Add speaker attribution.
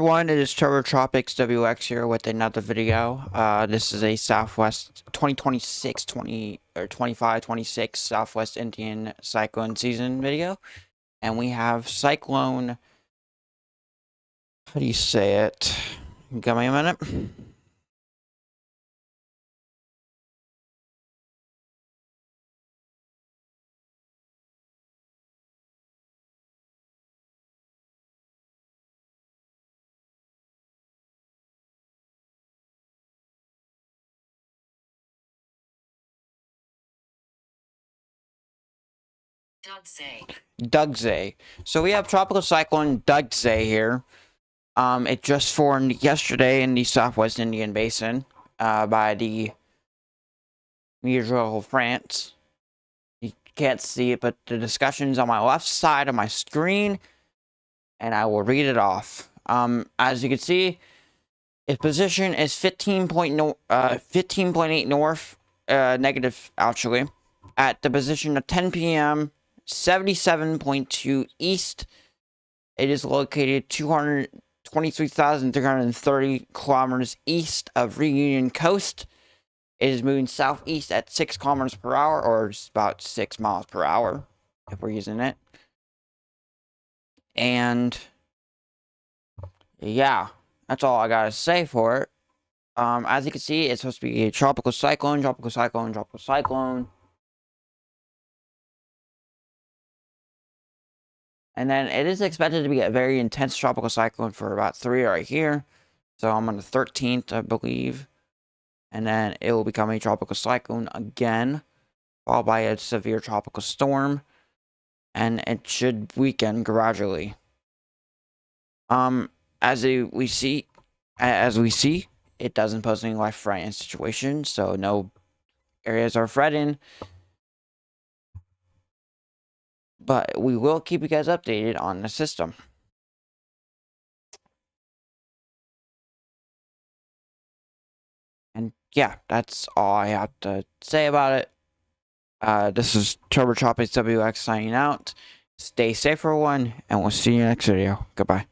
Speaker 1: everyone, it is Tropics WX here with another video. This is a Southwest 2026, 25, 26 Southwest Indian Cyclone season video. And we have Cyclone, how do you say it? Give me a minute. Dudzai. So we have Tropical Cyclone Dudzai here. It just formed yesterday in the Southwest Indian Basin by the Meteorological France. You can't see it, but the discussion's on my left side of my screen, and I will read it off. As you can see, its position is 15.8 north, negative actually, at the position of 10 p.m., 77.2 east. It is located 223,330 kilometers east of Reunion Coast. It is moving southeast at 6 kilometers per hour, or about 6 miles per hour, if we're using it. And yeah, that's all I gotta say for it. As you can see, it's supposed to be a tropical cyclone, tropical cyclone, tropical cyclone. And then it is expected to be a very intense tropical cyclone for about 3 right here. So I'm on the 13th, I believe. And then it will become a tropical cyclone again, followed by a severe tropical storm. And it should weaken gradually. As we see, it doesn't pose any life-threatening situation, so no areas are threatened. But we will keep you guys updated on the system. And yeah, that's all I have to say about it. This is Tropics WX signing out. Stay safe, everyone, and we'll see you next video. Goodbye.